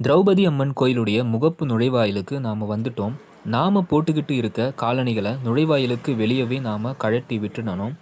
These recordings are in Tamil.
திரௌபதி அம்மன் கோயிலுடைய முகப்பு நுழைவாயிலுக்கு நாம் வந்துட்டோம். நாம் போட்டுக்கிட்டு இருக்க காலணிகளை நுழைவாயிலுக்கு வெளியவே நாம் கழட்டி விட்டுனோம்.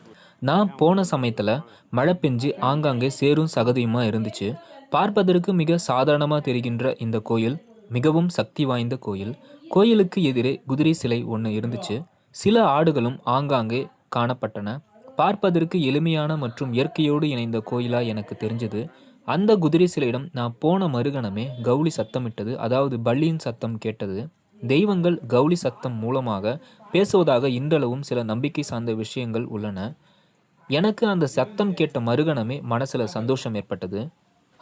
நான் போன சமயத்தில் மழை பெஞ்சு ஆங்காங்கே சேரும் சகதியுமாக இருந்துச்சு. பார்ப்பதற்கு மிக சாதாரணமாக தெரிகின்ற இந்த கோயில் மிகவும் சக்தி வாய்ந்த கோயில். கோயிலுக்கு எதிரே குதிரை சிலை ஒன்று இருந்துச்சு. சில ஆடுகளும் ஆங்காங்கே காணப்பட்டன. பார்ப்பதற்கு எளிமையான மற்றும் இயற்கையோடு இணைந்த கோயிலாக எனக்கு தெரிஞ்சது. அந்த குதிரை சிலையிடம் நான் போன மறுகணமே கவுளி சத்தமிட்டது, அதாவது பள்ளியின் சத்தம் கேட்டது. தெய்வங்கள் கவுளி சத்தம் மூலமாக பேசுவதாக இன்றளவும் சில நம்பிக்கை சார்ந்த விஷயங்கள் உள்ளன. எனக்கு அந்த சத்தம் கேட்ட மறுகணமே மனசுல சந்தோஷம் ஏற்பட்டது.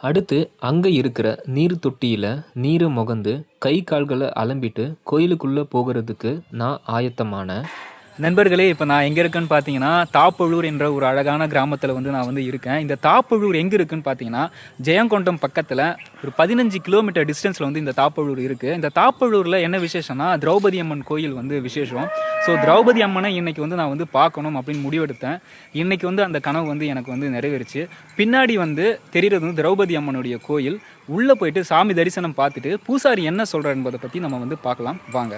அடுத்து அங்கே இருக்கிற நீர் தொட்டியில் நீரை முகந்து கை கால்களை அலம்பிட்டு கோயிலுக்குள்ளே போகிறதுக்கு நான் ஆயத்தமானேன். நண்பர்களே, இப்போ நான் எங்கே இருக்கேன்னு பார்த்தீங்கன்னா தாப்பழூர் என்ற ஒரு அழகான கிராமத்தில் நான் இருக்கேன். இந்த தாப்பழூர் எங்கே இருக்குன்னு பார்த்தீங்கன்னா ஜெயங்கொண்டம் பக்கத்தில் ஒரு 15 கிலோமீட்டர் டிஸ்டன்ஸில் இந்த தாப்பழூர் இருக்குது. இந்த தாப்பழூரில் என்ன விசேஷம்னா திரௌபதி அம்மன் கோயில் விசேஷம். ஸோ திரௌபதி அம்மனை இன்றைக்கி நான் பார்க்கணும் அப்படின்னு முடிவெடுத்தேன். இன்றைக்கி அந்த கனவு எனக்கு நிறைவேறுச்சு. பின்னாடி தெரிகிறது திரௌபதி அம்மனுடைய கோயில். உள்ளே போயிட்டு சாமி தரிசனம் பார்த்துட்டு பூசாரி என்ன சொல்கிறார் என்பதை பற்றி நம்ம பார்க்கலாம் வாங்க.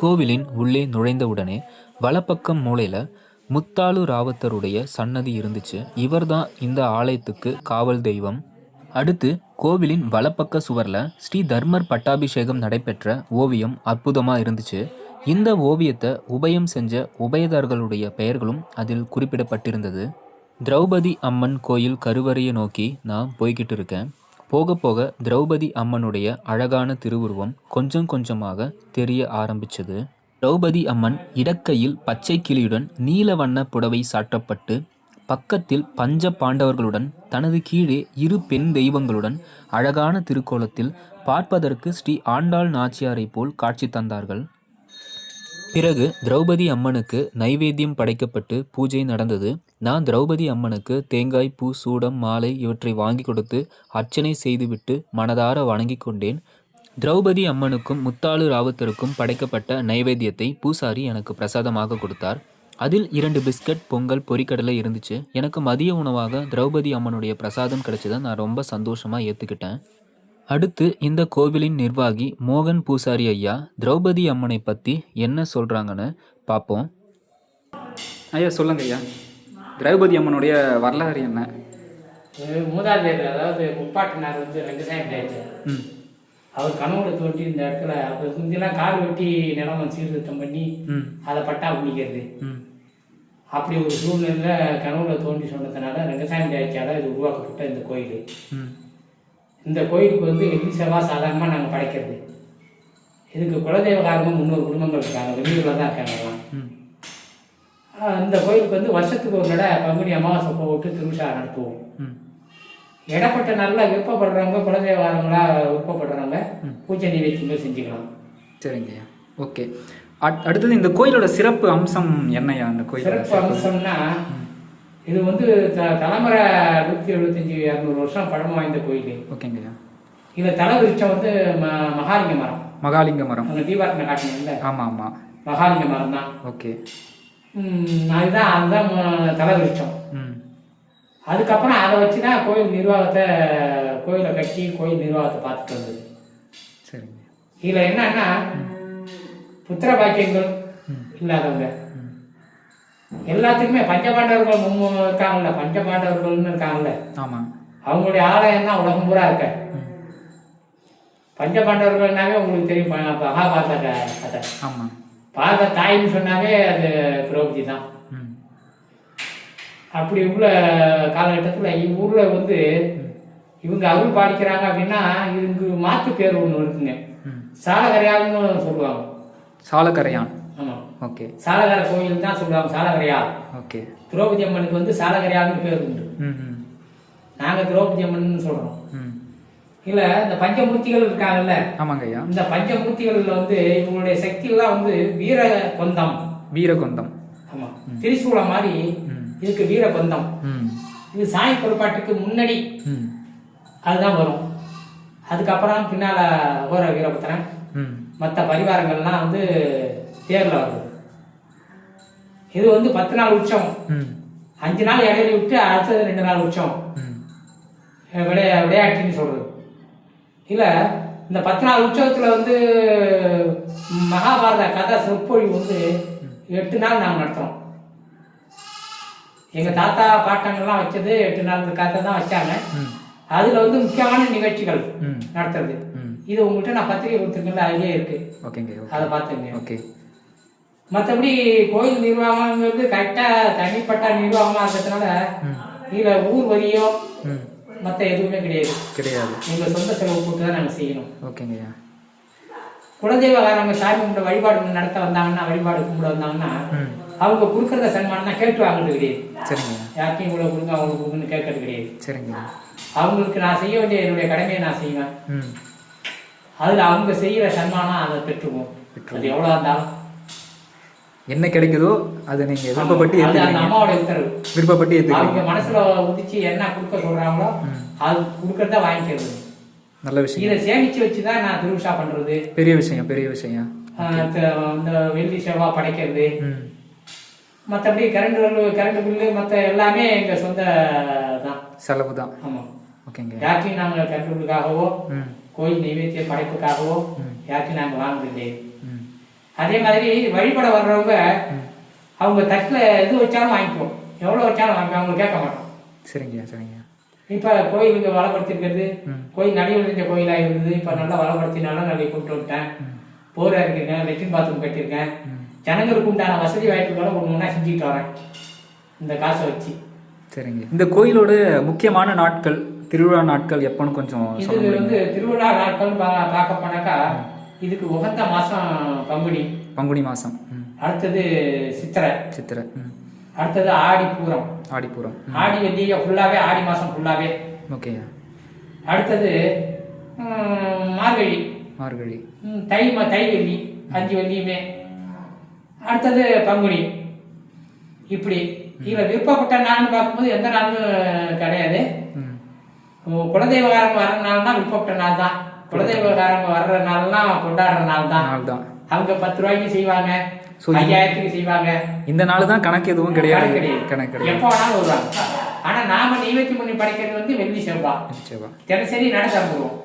கோவிலின் உள்ளே நுழைந்தவுடனே வலப்பக்கம் மூலையில் முத்தாலு ராவத்தருடைய சன்னதி இருந்துச்சு. இவர்தான் இந்த ஆலயத்துக்கு காவல் தெய்வம். அடுத்து கோவிலின் வலப்பக்க சுவரில் ஸ்ரீ தர்மர் பட்டாபிஷேகம் நடைபெற்ற ஓவியம் அற்புதமாக இருந்துச்சு. இந்த ஓவியத்தை உபயம் செஞ்ச உபயதார்களுடைய பெயர்களும் அதில் குறிப்பிடப்பட்டிருந்தது. திரௌபதி அம்மன் கோயில் கருவறையை நோக்கி நான் போய்கிட்டு இருக்கேன். போக போக திரௌபதி அம்மனுடைய அழகான திருவுருவம் கொஞ்சம் கொஞ்சமாக தெரிய ஆரம்பிச்சது. திரௌபதி அம்மன் இடக்கையில் பச்சை கிளியுடன் நீல வண்ண புடவை சாற்றப்பட்டு பக்கத்தில் பஞ்ச பாண்டவர்களுடன் தனது கீழே இரு பெண் தெய்வங்களுடன் அழகான திருக்கோலத்தில் பார்ப்பதற்கு ஸ்ரீ ஆண்டாள் நாச்சியாரை போல் காட்சி தந்தார்கள். பிறகு திரௌபதி அம்மனுக்கு நைவேத்தியம் படைக்கப்பட்டு பூஜை நடந்தது. நான் திரௌபதி அம்மனுக்கு தேங்காய், பூ, சூடம், மாலை இவற்றை வாங்கி கொடுத்து அர்ச்சனை செய்துவிட்டு மனதார வணங்கி கொண்டேன். திரௌபதி அம்மனுக்கும் முத்தாலு ராவத்தருக்கும் படைக்கப்பட்ட நைவேத்தியத்தை பூசாரி எனக்கு பிரசாதமாக கொடுத்தார். அதில் 2 பிஸ்கட், பொங்கல், பொரிக்கடலை இருந்துச்சு. எனக்கு மதிய உணவாக திரௌபதி அம்மனுடைய பிரசாதம் கிடைச்சதை நான் ரொம்ப சந்தோஷமாக ஏற்றுக்கிட்டேன். அடுத்து இந்த கோவிலின் நிர்வாகி மோகன் பூசாரி ஐயா திரௌபதி அம்மனை பற்றி என்ன சொல்கிறாங்கன்னு பார்ப்போம். ஐயா சொல்லுங்க ஐயா, திரௌபதி அம்மனுடைய வரலாறு என்ன? மூதாதையர், அதாவது முப்பாட்டினார் ரங்கசாமி டாக்டர். அவர் கனவுல தோண்டி இந்த இடத்துல அப்போ முந்தியெல்லாம் காடு வெட்டி நிலம் சீர்திருத்தம் பண்ணி அதை பட்டா பிடிக்கிறது. அப்படி ஒரு சூழ்நிலையில் கனவுல தோண்டி சொன்னதுனால ரங்கசாமி டாக்டரால் இது உருவாக்கப்பட்ட இந்த கோயில். இந்த கோயிலுக்கு வெள்ளி செவ்வாய் சாதாரணமாக நாங்கள் படைக்கிறது. இதுக்கு குலதெய்வ காரணமாக 300 குடும்பங்கள் இருக்காங்க, வெளியூரில் தான் இருக்காங்கலாம். இந்த கோயிலுக்கு வருஷத்துக்கு ஒரு நட பங்குனி அமாவாசை போட்டு திருவிழா நடத்துவோம். இடப்பட்ட நாளில் விருப்பப்படுறவங்க, குலதெய்வ காரணங்களாக விருப்பப்படுறவங்க பூஜை நிவேத்தியங்கள் செஞ்சுக்கலாம். சரிங்க, ஓகே. அடுத்தது இந்த கோயிலோட சிறப்பு அம்சம் என்னையா? அந்த கோயில் சிறப்பு அம்சம்னா இது தலைமுறை 175-200 வருஷம் பழமை வாய்ந்த கோயில். ஓகேங்கய்யா. இதில் தலை விருட்சம் மகாலிங்க மரம். மகாலிங்க மரம் அந்த தீபாவளி காட்டினீங்கல்ல? ஆமாம் ஆமாம், மகாலிங்க மரம் தான். ஓகே. அதுதான் தலை விருட்சம். அதுக்கப்புறம் அதை வச்சு தான் கோயிலை கட்டி கோயில் நிர்வாகத்தை பார்த்துட்டு வந்தது. சரிங்க. இதில் என்னன்னா புத்திர பாக்கியங்கள் இல்லாதவங்க எல்லாத்துக்குமே பஞ்சபாண்டவர்கள் இருக்காங்கல்ல, பஞ்சபாண்டவர்கள்னு இருக்காங்கல்ல, ஆமாம், அவங்களுடைய ஆலயம் தான் உலகம் பூரா இருக்க. பஞ்சபாண்டவர்கள்னாவே உங்களுக்கு தெரியும், மகாபாரத கதை. ஆமாம், பாரத தாயின்னு சொன்னாவே அது திரௌபதி தான். அப்படி உள்ள காலகட்டத்தில் இவ்வூரில் இவங்க அருள் பாடிக்கிறாங்க அப்படின்னா இதுக்கு மாற்று பேர் ஒன்று இருக்குங்க, சாலகரையான்னு சொல்லுவாங்க. சாலகரையான், ஆமாம், ஓகே. சாலகர கோயில் தான் சொல்லுவாங்க, சாலகரையால். ஓகே. திரௌபதி அம்மனுக்கு சாலகரையால்னு பேர் உண்டு. நாங்கள் திரௌபதி அம்மன் சொல்கிறோம். இல்லை, இந்த பஞ்சமூர்த்திகள் இருக்காங்கல்ல? ஆமாங்க ஐயா. இந்த பஞ்சமூர்த்திகளில் இவங்களுடைய சக்தியெல்லாம் வீரகொந்தம். வீரகொந்தம், ஆமாம். திரிசூலம் மாதிரி இதுக்கு வீரகொந்தம். இது சாமி புறப்பாட்டுக்கு முன்னாடி அதுதான் வரும். அதுக்கப்புறம் பின்னால் ஓர வீரபுத்திரன் மற்ற பரிவாரங்கள்லாம் தேர்ல வருது. இது 10 நாள் உற்சவம். 5 நாள் இடையில விட்டு அடுத்தது 2 நாள் உற்சவம் விளையாட்டுன்னு சொல்றது. இல்லை, இந்த 10 நாள் உற்சவத்தில் வந்து மகாபாரத கதை சொற்பொழிவு வந்து 8 நாள் நாங்கள் நடத்துகிறோம். எங்கள் தாத்தா பாட்டங்கள்லாம் வச்சது 8 நாள் கதை தான் வச்சாங்க. அதில் வந்து முக்கியமான நிகழ்ச்சிகள் நடத்துறது. இது உங்கள்கிட்ட நான் பத்திரிகை கொடுத்துருக்கேன்ல, அதுலேயே இருக்கு. ஓகேங்க, அதை பார்த்துங்க. ஓகே. மற்றபடி கோயில் நிர்வாகங்கிறது கரெக்டாக தனிப்பட்ட நிர்வாகமாக இருக்கிறதுனால இதில் ஊர் வரியோ மற்ற எதுவுமே கிடையாது. எங்கள் சொந்த செலவு போட்டு தான் நாங்கள் செய்யணும். ஓகேங்கய்யா. குலதெய்வகாரங்க சாமி கும்பிட வழிபாடு நடத்த வந்தாங்கன்னா, வழிபாடு கும்பிட வந்தாங்கன்னா அவங்க கொடுக்குறத சன்மானம் தான் கேட்டு வாங்குறது கிடையாது. சரிங்க. யாருக்கும் இவ்வளோ கொடுங்க அவங்களுக்கு கொடுங்கன்னு கேட்கறது கிடையாது. சரிங்க. அவங்களுக்கு நான் செய்ய வேண்டிய என்னுடைய கடமையை நான் செய்வேன். அதில் அவங்க செய்கிற சன்மானம் அதை பெற்றுவோம். அது எவ்வளோ இருந்தாலும் என்ன கிடைக்குதோ அதை நீங்க விருப்பப்பட்டு அந்த அம்மாவோட உத்தரவு விருப்பப்பட்டு அவங்க மனசுல உதிச்சு என்ன கொடுக்க சொல்றாங்களோ அது கொடுக்கறத வாங்கிக்கிறது. நல்ல விஷயம். இதை சேமிச்சு வச்சுதான் நான் திருவிழா பண்றது. பெரிய விஷயம். இந்த வெள்ளி செவ்வாய் படைக்கிறது, மற்றபடி கரண்ட் பில்லு மற்ற எல்லாமே எங்க சொந்த தான், செலவு தான். ஆமா. ஓகேங்க. யாருக்கும் நாங்கள் கரண்ட் பில்லுக்காகவோ கோயில் நைவேத்திய படைப்புக்காகவோ யாருக்கும் நாங்கள் வாங்குறது. அதே மாதிரி வழிபட வர்றவங்க அவங்க தட்டில் எது வச்சாலும் வாங்கிக்குவோம், எவ்வளோ வச்சாலும் வாங்கிக்குவோம், அவங்களுக்கு கேட்க மாட்டோம். சரிங்க. இப்போ கோயிலுக்கு வளப்படுத்திருக்கிறது, கோயில் நடுவில் இருந்த கோயிலாக இருந்தது, இப்போ நல்லா வளப்படுத்தினாலும் நிறைய கொண்டு வந்துட்டேன். போர் இறக்கிருக்கேன், லெட்டின் பாத்ரூம் கட்டியிருக்கேன். ஜனங்களுக்கு உண்டான வசதி வாய்ப்புகளை ஒன்று செஞ்சுக்கிட்டு வரேன் இந்த காசை வச்சு. சரிங்க. இந்த கோயிலோட முக்கியமான நாட்கள், திருவிழா நாட்கள் எப்போன்னு கொஞ்சம் இது வந்து திருவிழா நாட்கள் பார்க்க போனாக்கா இதுக்கு உகந்த மாசம் பங்குனி மாசம். அடுத்தது சித்திரை. அடுத்தது ஆடிப்பூரம். ஆடி வெள்ளிய ஃபுல்லாவே, ஆடி மாசம் ஃபுல்லாவே. ஓகே. அடுத்தது மார்கழி. தை வெள்ளி 5 வெள்ளியுமே. அடுத்தது பங்குனி. இப்படி இதுல விருப்பப்பட்ட நாள்னு பார்க்கும்போது எந்த நாளும் கிடையாது. குலதெய்வகாரங்க வர நாள் தான் விருப்பப்பட்ட நாள் தான். குலதெய்வகாரங்க வர்ற நாள்லாம் கொண்டாடுற நாள் தான். அவங்க 10 ரூபாய்க்கு செய்வாங்க, 5000க்கு செய்வாங்க. இந்த நாள் தான் கணக்கு எதுவும் கிடையாது. எப்போ வேணாலும் வருவாங்க. ஆனா நாம நைவேத்தியம் பண்ணி படைக்கிறது வந்து வெள்ளி செவ்வாய். தினசரி நட திறந்துருவோம்.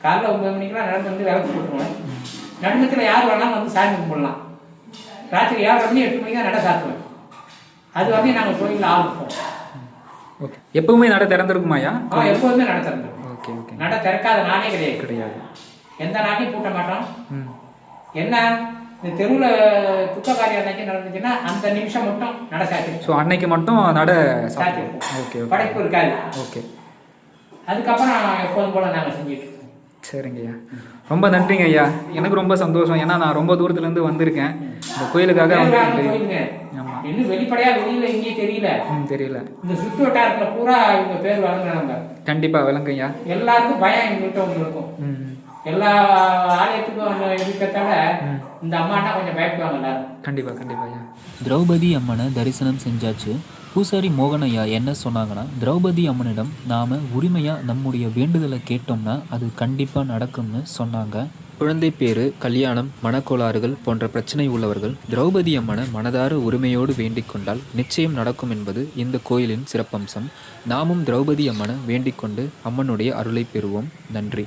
காலைல 9 மணிக்கெல்லாம் நடந்து வந்து விளக்கு போட்டுருவேன். நடுமத்தில் யார் வேணாலும் வந்து சாமி கும்பிடலாம். ராத்திரி 7 மணி 8 மணிக்கு தான் நட சாத்துவேன். அது வந்து நாங்கள் கோயிலில் ஆரம்பிப்போம். எப்பவுமே நட திறந்துருக்குமாயா? எப்போதுமே நட திறந்துருக்கும். நட திறக்காத நாளே கிடையாது. எந்த நாளையும் பூட்ட மாட்டோம். என்ன இந்த தெருவில் துக்க காரியம் அன்னைக்கு நடந்துச்சுன்னா அந்த நிமிஷம் மட்டும் நட சாத்திருக்கும். அன்னைக்கு மட்டும் நட சாத்திருக்கும். படைப்பு இருக்காது. ஓகே. அதுக்கப்புறம் எப்போதும் போல நாங்கள் செஞ்சுட்டு இருக்கோம். சரிங்கய்யா, ரொம்ப நன்றிங்க ஐயா. எனக்கு ரொம்ப சந்தோஷம். ஏன்னா நான் ரொம்ப தூரத்துலேருந்து வந்திருக்கேன் இந்த கோயிலுக்காக. இன்னும் வெளிப்படையா வெளியில இங்கே தெரியல. இந்த சுற்று வட்டாரத்துல பூரா இவங்க பேர் வழங்குறாங்க. கண்டிப்பா விளங்குங்க. எல்லாருக்கும் பயம் எங்ககிட்ட ஒன்று இருக்கும். எல்லா ஆலயத்துக்கும் இருக்கிறதால இந்த அம்மாட்டா கொஞ்சம் பயப்படுவாங்கல்ல. கண்டிப்பா ஐயா. திரௌபதி அம்மனை தரிசனம் செஞ்சாச்சு. பூசாரி மோகனையா என்ன சொன்னாங்கன்னா, திரௌபதி அம்மனிடம் நாம் உரிமையாக நம்முடைய வேண்டுதலை கேட்டோம்னா அது கண்டிப்பாக நடக்கும்னு சொன்னாங்க. குழந்தை பேரு, கல்யாணம், மனக்கோளாறுகள் போன்ற பிரச்சனை உள்ளவர்கள் திரௌபதி அம்மனை மனதார உரிமையோடு வேண்டிக் கொண்டால் நிச்சயம் நடக்கும் என்பது இந்த கோயிலின் சிறப்பம்சம். நாமும் திரௌபதி அம்மனை வேண்டிக் கொண்டு அம்மனுடைய அருளை பெறுவோம். நன்றி.